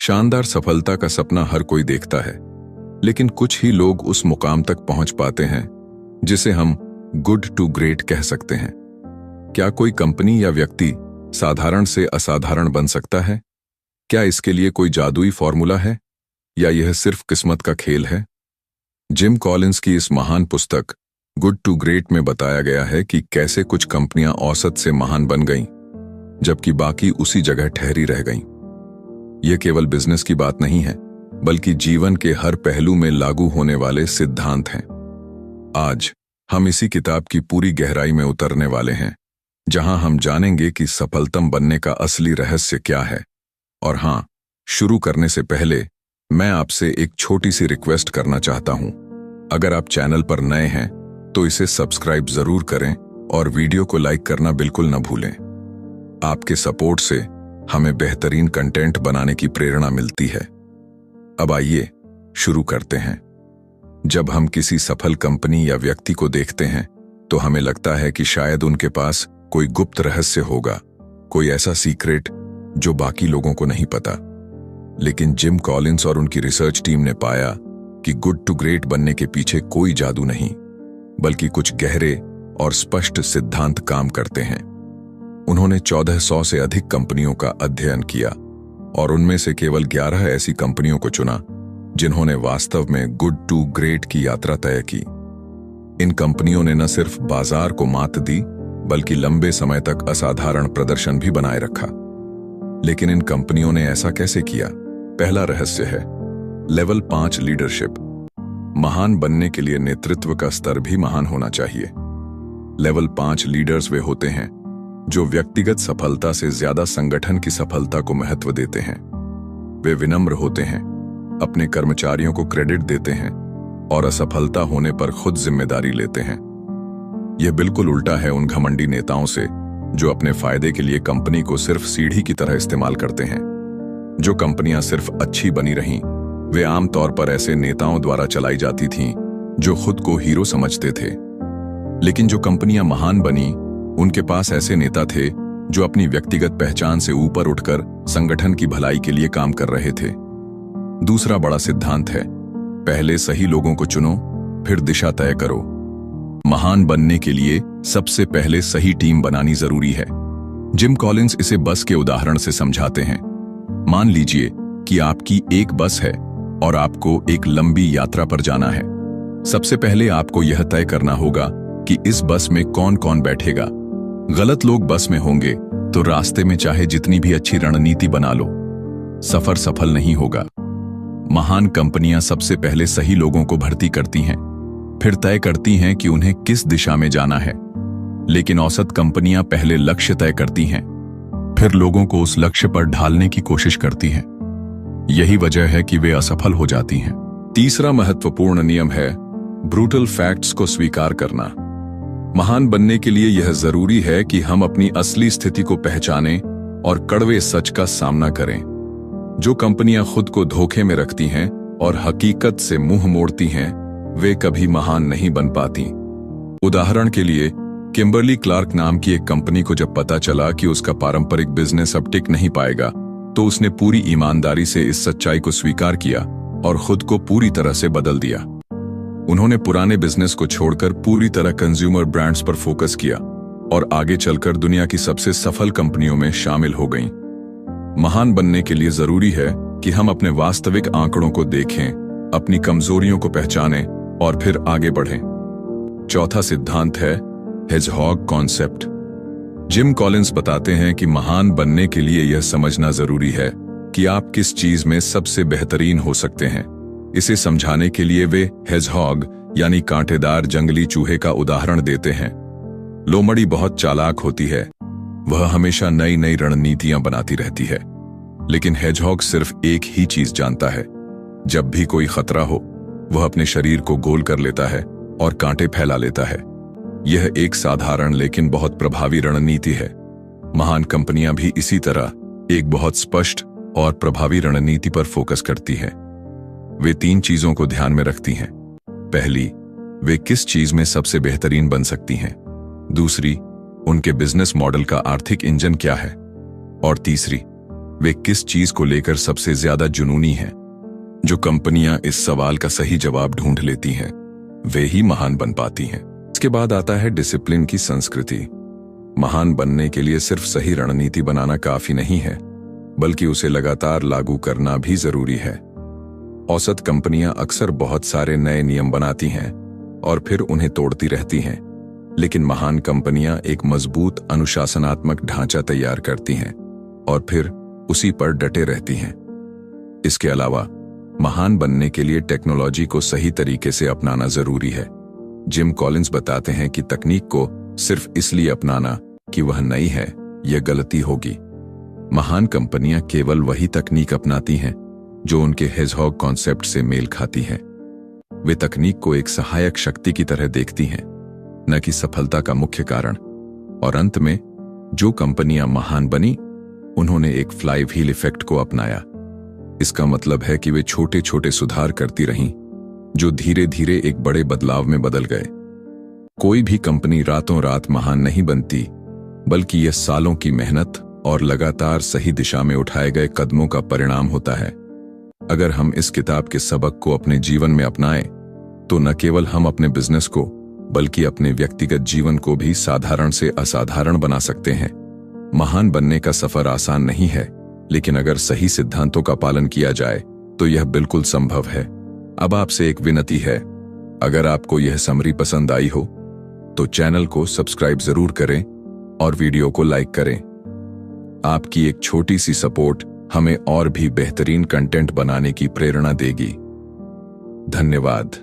शानदार सफलता का सपना हर कोई देखता है, लेकिन कुछ ही लोग उस मुकाम तक पहुंच पाते हैं जिसे हम गुड टू ग्रेट कह सकते हैं। क्या कोई कंपनी या व्यक्ति साधारण से असाधारण बन सकता है? क्या इसके लिए कोई जादुई फॉर्मूला है या यह सिर्फ किस्मत का खेल है? जिम कॉलिंस की इस महान पुस्तक गुड टू ग्रेट में बताया गया है कि कैसे कुछ कंपनियां औसत से महान बन गईं, जबकि बाकी उसी जगह ठहरी रह गईं। यह केवल बिजनेस की बात नहीं है, बल्कि जीवन के हर पहलू में लागू होने वाले सिद्धांत हैं। आज हम इसी किताब की पूरी गहराई में उतरने वाले हैं, जहां हम जानेंगे कि सफलतम बनने का असली रहस्य क्या है। और हां, शुरू करने से पहले मैं आपसे एक छोटी सी रिक्वेस्ट करना चाहता हूं। अगर आप चैनल पर नए हैं तो इसे सब्सक्राइब जरूर करें और वीडियो को लाइक करना बिल्कुल न भूलें। आपके सपोर्ट से हमें बेहतरीन कंटेंट बनाने की प्रेरणा मिलती है। अब आइए शुरू करते हैं। जब हम किसी सफल कंपनी या व्यक्ति को देखते हैं तो हमें लगता है कि शायद उनके पास कोई गुप्त रहस्य होगा, कोई ऐसा सीक्रेट जो बाकी लोगों को नहीं पता। लेकिन जिम कॉलिंस और उनकी रिसर्च टीम ने पाया कि गुड टू ग्रेट बनने के पीछे कोई जादू नहीं, बल्कि कुछ गहरे और स्पष्ट सिद्धांत काम करते हैं। उन्होंने 1400 से अधिक कंपनियों का अध्ययन किया और उनमें से केवल 11 ऐसी कंपनियों को चुना जिन्होंने वास्तव में गुड टू ग्रेट की यात्रा तय की। इन कंपनियों ने न सिर्फ बाजार को मात दी, बल्कि लंबे समय तक असाधारण प्रदर्शन भी बनाए रखा। लेकिन इन कंपनियों ने ऐसा कैसे किया? पहला रहस्य है लेवल 5 लीडरशिप। महान बनने के लिए नेतृत्व का स्तर भी महान होना चाहिए। लेवल 5 लीडर्स वे होते हैं जो व्यक्तिगत सफलता से ज्यादा संगठन की सफलता को महत्व देते हैं। वे विनम्र होते हैं, अपने कर्मचारियों को क्रेडिट देते हैं और असफलता होने पर खुद जिम्मेदारी लेते हैं। यह बिल्कुल उल्टा है उन घमंडी नेताओं से जो अपने फायदे के लिए कंपनी को सिर्फ सीढ़ी की तरह इस्तेमाल करते हैं। जो कंपनियां सिर्फ अच्छी बनी रहीं, वे आमतौर पर ऐसे नेताओं द्वारा चलाई जाती थीं जो खुद को हीरो समझते थे। लेकिन जो कंपनियां महान बनी, उनके पास ऐसे नेता थे जो अपनी व्यक्तिगत पहचान से ऊपर उठकर संगठन की भलाई के लिए काम कर रहे थे। दूसरा बड़ा सिद्धांत है पहले सही लोगों को चुनो, फिर दिशा तय करो। महान बनने के लिए सबसे पहले सही टीम बनानी जरूरी है। जिम कॉलिंस इसे बस के उदाहरण से समझाते हैं। मान लीजिए कि आपकी एक बस है और आपको एक लंबी यात्रा पर जाना है। सबसे पहले आपको यह तय करना होगा कि इस बस में कौन कौन बैठेगा। गलत लोग बस में होंगे तो रास्ते में चाहे जितनी भी अच्छी रणनीति बना लो, सफर सफल नहीं होगा। महान कंपनियां सबसे पहले सही लोगों को भर्ती करती हैं, फिर तय करती हैं कि उन्हें किस दिशा में जाना है। लेकिन औसत कंपनियां पहले लक्ष्य तय करती हैं, फिर लोगों को उस लक्ष्य पर ढालने की कोशिश करती हैं। यही वजह है कि वे असफल हो जाती हैं। तीसरा महत्वपूर्ण नियम है ब्रूटल फैक्ट्स को स्वीकार करना। महान बनने के लिए यह जरूरी है कि हम अपनी असली स्थिति को पहचानें और कड़वे सच का सामना करें। जो कंपनियां खुद को धोखे में रखती हैं और हकीकत से मुंह मोड़ती हैं, वे कभी महान नहीं बन पाती। उदाहरण के लिए, किम्बर्ली क्लार्क नाम की एक कंपनी को जब पता चला कि उसका पारंपरिक बिजनेस अब टिक नहीं पाएगा, तो उसने पूरी ईमानदारी से इस सच्चाई को स्वीकार किया और खुद को पूरी तरह से बदल दिया। उन्होंने पुराने बिजनेस को छोड़कर पूरी तरह कंज्यूमर ब्रांड्स पर फोकस किया और आगे चलकर दुनिया की सबसे सफल कंपनियों में शामिल हो गईं। महान बनने के लिए जरूरी है कि हम अपने वास्तविक आंकड़ों को देखें, अपनी कमजोरियों को पहचानें और फिर आगे बढ़ें। चौथा सिद्धांत है हेजहॉग कॉन्सेप्ट। जिम कॉलिंस बताते हैं कि महान बनने के लिए यह समझना जरूरी है कि आप किस चीज में सबसे बेहतरीन हो सकते हैं। इसे समझाने के लिए वे हेजहॉग यानी कांटेदार जंगली चूहे का उदाहरण देते हैं। लोमड़ी बहुत चालाक होती है, वह हमेशा नई नई रणनीतियां बनाती रहती है। लेकिन हेजहॉग सिर्फ एक ही चीज जानता है, जब भी कोई खतरा हो, वह अपने शरीर को गोल कर लेता है और कांटे फैला लेता है। यह एक साधारण लेकिन बहुत प्रभावी रणनीति है। महान कंपनियां भी इसी तरह एक बहुत स्पष्ट और प्रभावी रणनीति पर फोकस करती हैं। वे 3 चीजों को ध्यान में रखती हैं। पहली, वे किस चीज में सबसे बेहतरीन बन सकती हैं। दूसरी, उनके बिजनेस मॉडल का आर्थिक इंजन क्या है। और तीसरी, वे किस चीज को लेकर सबसे ज्यादा जुनूनी हैं? जो कंपनियां इस सवाल का सही जवाब ढूंढ लेती हैं, वे ही महान बन पाती हैं। इसके बाद आता है डिसिप्लिन की संस्कृति। महान बनने के लिए सिर्फ सही रणनीति बनाना काफी नहीं है, बल्कि उसे लगातार लागू करना भी जरूरी है। औसत कंपनियां अक्सर बहुत सारे नए नियम बनाती हैं और फिर उन्हें तोड़ती रहती हैं, लेकिन महान कंपनियां एक मजबूत अनुशासनात्मक ढांचा तैयार करती हैं और फिर उसी पर डटे रहती हैं। इसके अलावा महान बनने के लिए टेक्नोलॉजी को सही तरीके से अपनाना जरूरी है। जिम कॉलिंस बताते हैं कि तकनीक को सिर्फ इसलिए अपनाना कि वह नई है, यह गलती होगी। महान कंपनियां केवल वही तकनीक अपनाती हैं जो उनके हेजहॉग कॉन्सेप्ट से मेल खाती है। वे तकनीक को एक सहायक शक्ति की तरह देखती हैं, न कि सफलता का मुख्य कारण। और अंत में जो कंपनियां महान बनी, उन्होंने एक फ्लाई व्हील इफेक्ट को अपनाया। इसका मतलब है कि वे छोटे छोटे सुधार करती रहीं, जो धीरे धीरे एक बड़े बदलाव में बदल गए। कोई भी कंपनी रातों रात महान नहीं बनती, बल्कि यह सालों की मेहनत और लगातार सही दिशा में उठाए गए कदमों का परिणाम होता है। अगर हम इस किताब के सबक को अपने जीवन में अपनाएं, तो न केवल हम अपने बिजनेस को, बल्कि अपने व्यक्तिगत जीवन को भी साधारण से असाधारण बना सकते हैं। महान बनने का सफर आसान नहीं है, लेकिन अगर सही सिद्धांतों का पालन किया जाए तो यह बिल्कुल संभव है। अब आपसे एक विनती है, अगर आपको यह समरी पसंद आई हो तो चैनल को सब्सक्राइब जरूर करें और वीडियो को लाइक करें। आपकी एक छोटी सी सपोर्ट हमें और भी बेहतरीन कंटेंट बनाने की प्रेरणा देगी। धन्यवाद।